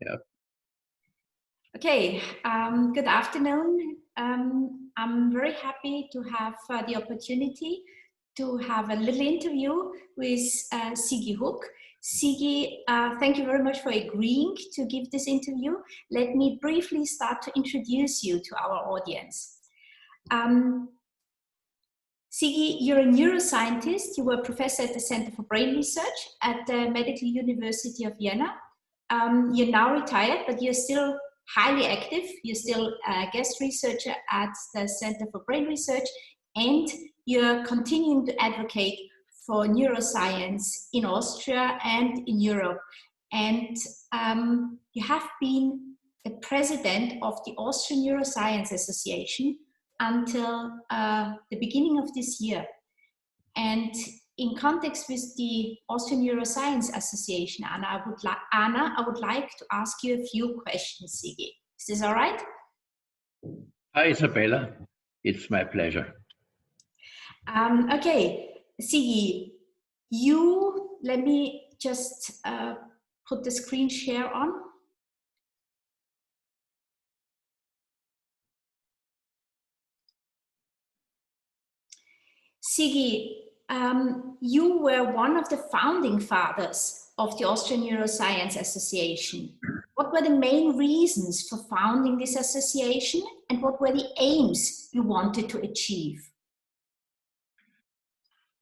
Yeah. Okay, good afternoon. I'm very happy to have the opportunity to have a little interview with Sigi Huck. Sigi, thank you very much for agreeing to give this interview. Let me briefly start to introduce you to our audience. Sigi, you're a neuroscientist. You were professor at the Center for Brain Research at the Medical University of Vienna. You're now retired, but you're still highly active. You're still a guest researcher at the Center for Brain Research, and you're continuing to advocate for neuroscience in Austria and in Europe. And you have been the president of the Austrian Neuroscience Association until the beginning of this year. And in context with the Austrian Neuroscience Association, Anna, I would like to ask you a few questions, Sigi. Is this all right? Hi, Isabella. It's my pleasure. Okay, Sigi, let me just put the screen share on. Sigi, you were one of the founding fathers of the Austrian Neuroscience Association. What were the main reasons for founding this association, and what were the aims you wanted to achieve?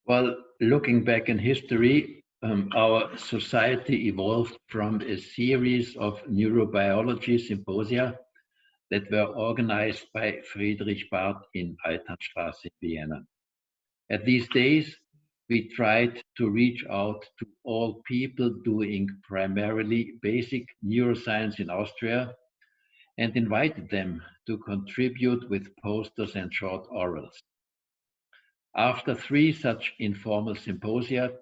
Well, looking back in history, our society evolved from a series of neurobiology symposia that were organized by Friedrich Barth in Alternstraße in Vienna. At these days, we tried to reach out to all people doing primarily basic neuroscience in Austria and invited them to contribute with posters and short orals. After 3 such informal symposia,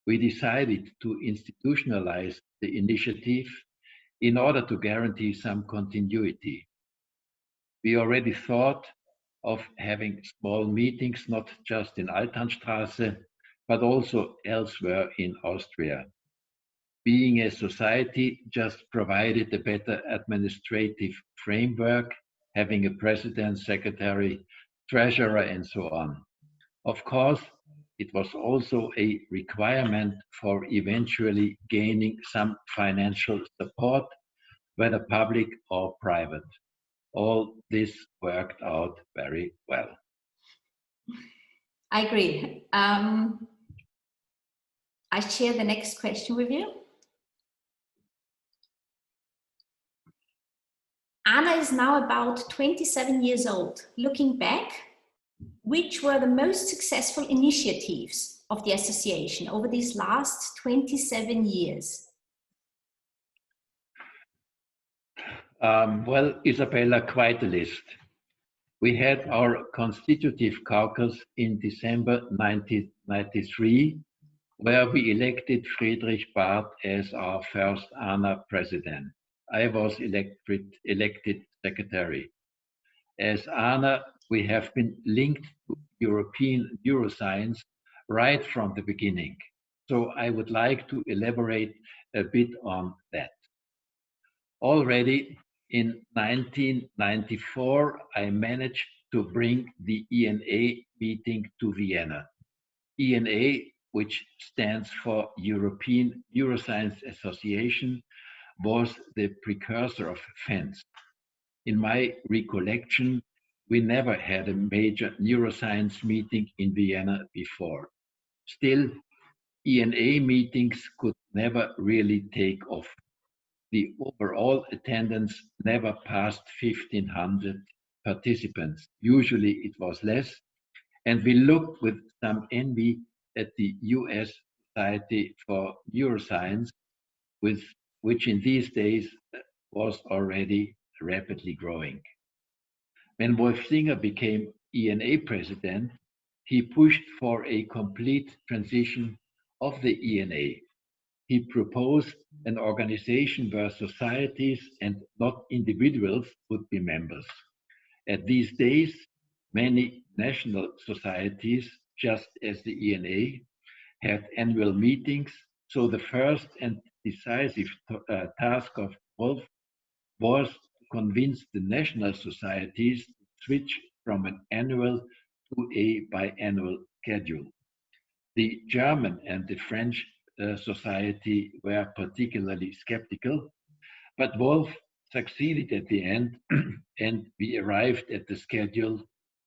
we decided to institutionalize the initiative in order to guarantee some continuity. We already thought of having small meetings, not just in Alternstraße, but also elsewhere in Austria. Being a society just provided a better administrative framework, having a president, secretary, treasurer, and so on. Of course, it was also a requirement for eventually gaining some financial support, whether public or private. All this worked out very well. I agree. I share the next question with you. Anna is now about 27 years old. Looking back, which were the most successful initiatives of the association over these last 27 years? Well, Isabella, quite a list. We had our constitutive caucus in December 1993, where we elected Friedrich Barth as our first ANA president. I was elected secretary. As ANA, we have been linked to European neuroscience right from the beginning. So I would like to elaborate a bit on that. Already in 1994, I managed to bring the ENA meeting to Vienna. ENA, which stands for European Neuroscience Association, was the precursor of FENS. In my recollection, we never had a major neuroscience meeting in Vienna before. Still, ENA meetings could never really take off. The overall attendance never passed 1,500 participants. Usually it was less, and we looked with some envy at the US Society for Neuroscience, which in these days was already rapidly growing. When Wolfsinger became ENA president, he pushed for a complete transition of the ENA. He proposed an organization where societies and not individuals would be members. At these days, many national societies, just as the ENA, had annual meetings, so the first and decisive task of Wolf was to convince the national societies to switch from an annual to a biannual schedule. The German and the French society were particularly skeptical, but Wolf succeeded at the end, and we arrived at the schedule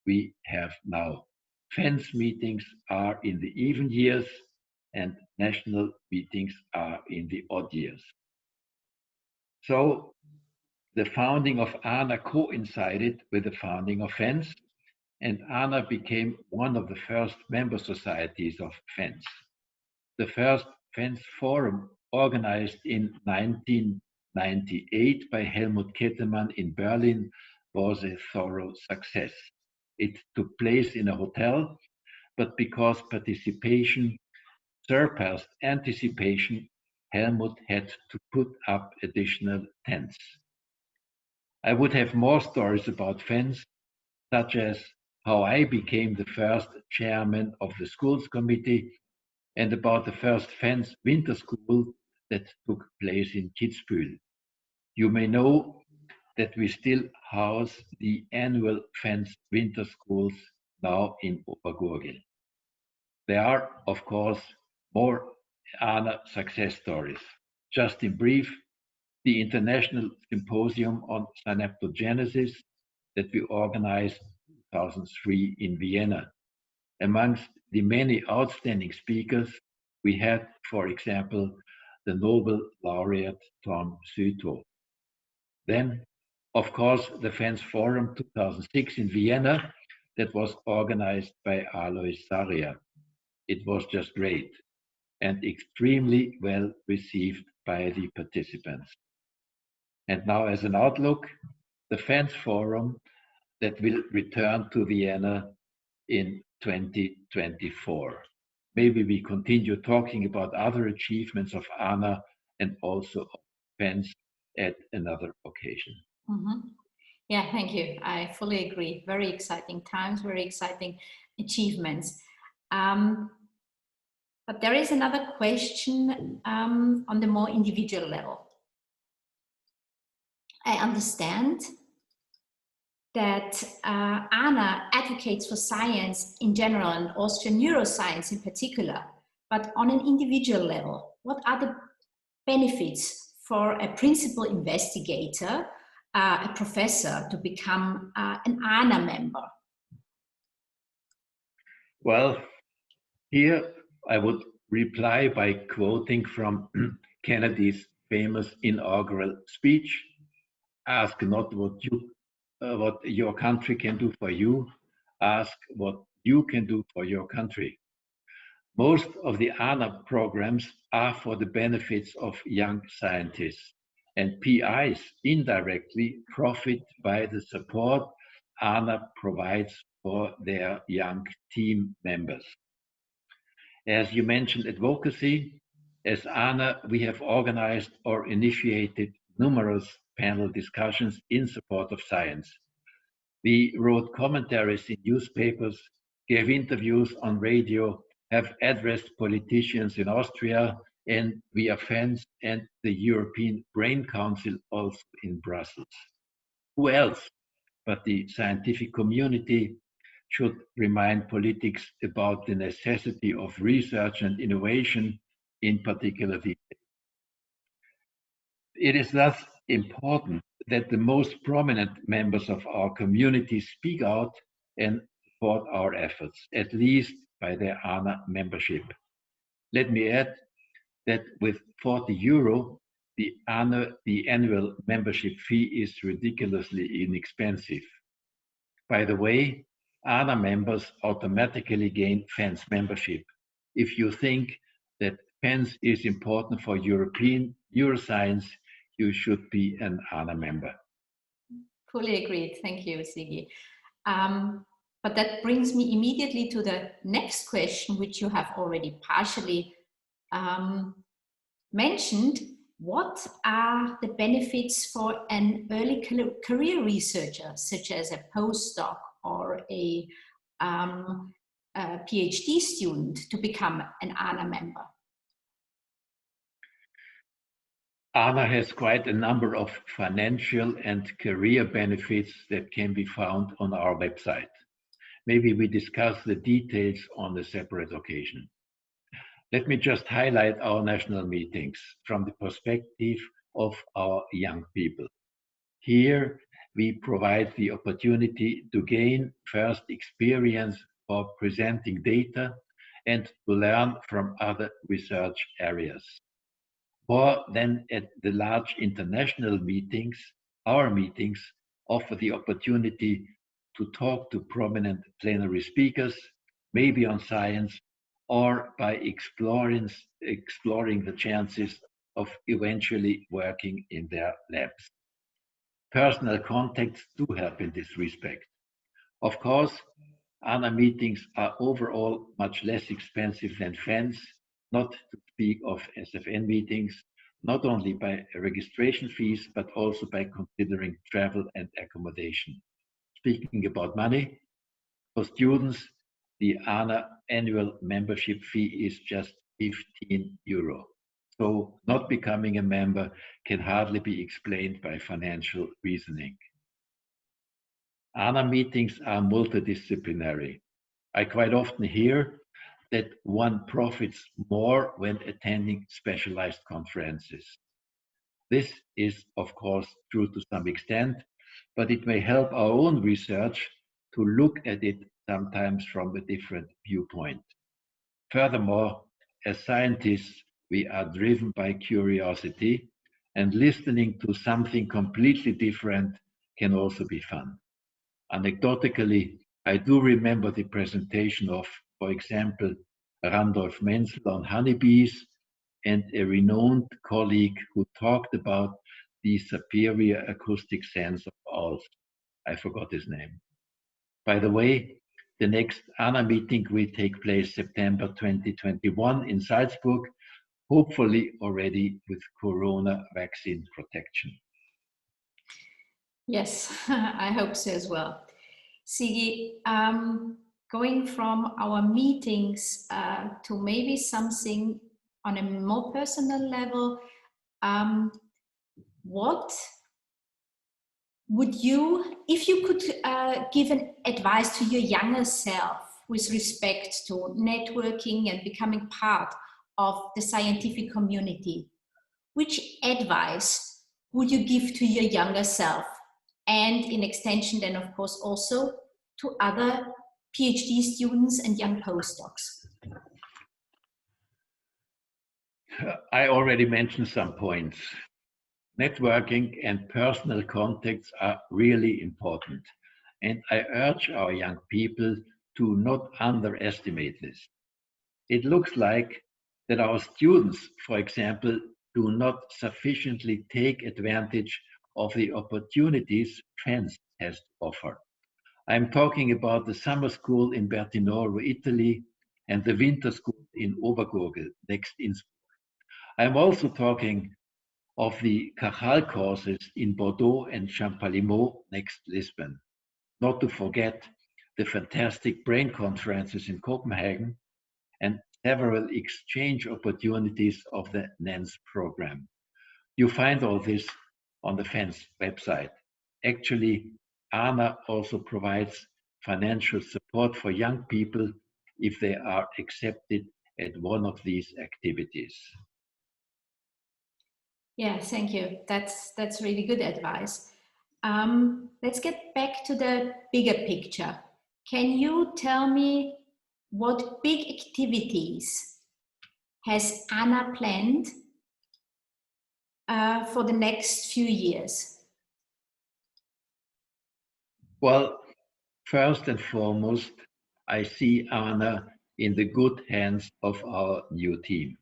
we have now. FENS meetings are in the even years, and national meetings are in the odd years. So the founding of ANA coincided with the founding of FENS, and ANA became one of the first member societies of FENS. The first FENS Forum, organized in 1998 by Helmut Kettemann in Berlin, was a thorough success. It took place in a hotel, but because participation surpassed anticipation, Helmut had to put up additional tents. I would have more stories about FENS, such as how I became the first chairman of the schools committee and about the first FENS winter school that took place in Kitzbühel. You may know that we still house the annual FENS winter schools now in Obergurgl. There are, of course, more ANA success stories. Just in brief, the International Symposium on Synaptogenesis that we organized in 2003 in Vienna. Amongst the many outstanding speakers, we had, for example, the Nobel laureate Tom Sütow. Then, of course, the FENS Forum 2006 in Vienna that was organized by Alois Saria. It was just great and extremely well received by the participants. And now, as an outlook, the FENS Forum that will return to Vienna in 2024. Maybe we continue talking about other achievements of ANA and also of FENS at another occasion. Mm-hmm. Yeah, thank you. I fully agree. Very exciting times, very exciting achievements. But there is another question on the more individual level. I understand that ANA advocates for science in general and Austrian neuroscience in particular, but on an individual level, what are the benefits for a principal investigator, a professor, to become an ANA member? Well, here I would reply by quoting from Kennedy's famous inaugural speech: ask not what your country can do for you, ask what you can do for your country. Most of the ANA programs are for the benefits of young scientists, and PIs indirectly profit by the support ANA provides for their young team members. As you mentioned, advocacy. As ANA, we have organized or initiated numerous panel discussions in support of science. We wrote commentaries in newspapers, gave interviews on radio, have addressed politicians in Austria, and via FENS and the European Brain Council also in Brussels. Who else but the scientific community should remind politics about the necessity of research and innovation, in particular these days? It is thus important that the most prominent members of our community speak out and support our efforts, at least by their ANA membership. Let me add that with 40 euro, the annual membership fee is ridiculously inexpensive. By the way, ANA members automatically gain FENS membership. If you think that FENS is important for European neuroscience, you should be an ANA member. Fully agreed. Thank you, Sigi. But that brings me immediately to the next question, which you have already partially mentioned. What are the benefits for an early career researcher, such as a postdoc or a PhD student, to become an ANA member? ANA has quite a number of financial and career benefits that can be found on our website. Maybe we discuss the details on a separate occasion. Let me just highlight our national meetings from the perspective of our young people. Here, we provide the opportunity to gain first experience for presenting data and to learn from other research areas. More than at the large international meetings, our meetings offer the opportunity to talk to prominent plenary speakers, maybe on science, or by exploring the chances of eventually working in their labs. Personal contacts do help in this respect. Of course, ANA meetings are overall much less expensive than FENS, not to speak of SFN meetings, not only by registration fees, but also by considering travel and accommodation. Speaking about money, for students, the ANA annual membership fee is just €15. So not becoming a member can hardly be explained by financial reasoning. ANA meetings are multidisciplinary. I quite often hear that one profits more when attending specialized conferences. This is, of course, true to some extent, but it may help our own research to look at it sometimes from a different viewpoint. Furthermore, as scientists, we are driven by curiosity, and listening to something completely different can also be fun. Anecdotally, I do remember the presentation of, for example, Randolph Menzel on honeybees and a renowned colleague who talked about the superior acoustic sense of owls. I forgot his name. By the way, the next ANA meeting will take place September 2021 in Salzburg, hopefully already with corona vaccine protection. Yes, I hope so as well. Sigi, going from our meetings to maybe something on a more personal level, what would you, if you could give an advice to your younger self with respect to networking and becoming part of the scientific community, which advice would you give to your younger self? And in extension then, of course, also to other PhD students and young postdocs? I already mentioned some points. Networking and personal contacts are really important, and I urge our young people to not underestimate this. It looks like that our students, for example, do not sufficiently take advantage of the opportunities FENS has to offer. I'm talking about the summer school in Bertinoro, Italy, and the winter school in Obergurgl, next Innsbruck. I'm also talking of the Cajal courses in Bordeaux and Champalimaud, next Lisbon. Not to forget the fantastic brain conferences in Copenhagen and several exchange opportunities of the NENS program. You find all this on the FENS website. Actually, ANA also provides financial support for young people if they are accepted at one of these activities. Yeah, thank you. That's really good advice. Let's get back to the bigger picture. Can you tell me what big activities has ANA planned for the next few years? Well, first and foremost, I see ANA in the good hands of our new team.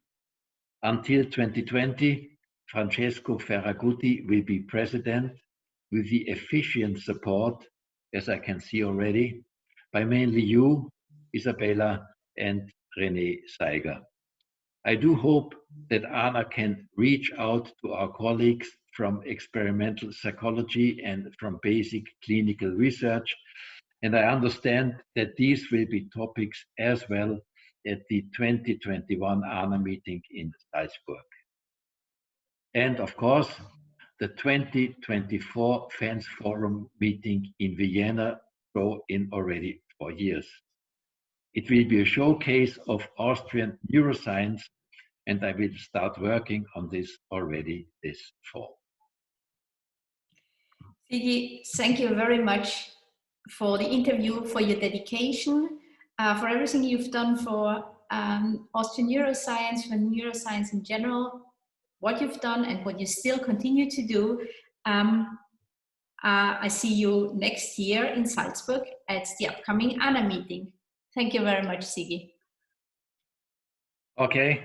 Until 2020, Francesco Ferragutti will be president with the efficient support, as I can see already, by mainly you, Isabella, and René Seiger. I do hope that ANA can reach out to our colleagues from experimental psychology and from basic clinical research, and I understand that these will be topics as well at the 2021 ANA meeting in Salzburg. And of course, the 2024 Fans Forum meeting in Vienna go in already 4 years. It will be a showcase of Austrian neuroscience, and I will start working on this already this fall. Sigi, thank you very much for the interview, for your dedication, for everything you've done for Austrian neuroscience, for neuroscience in general, what you've done and what you still continue to do. I see you next year in Salzburg at the upcoming ANA meeting. Thank you very much, Sigi. Okay,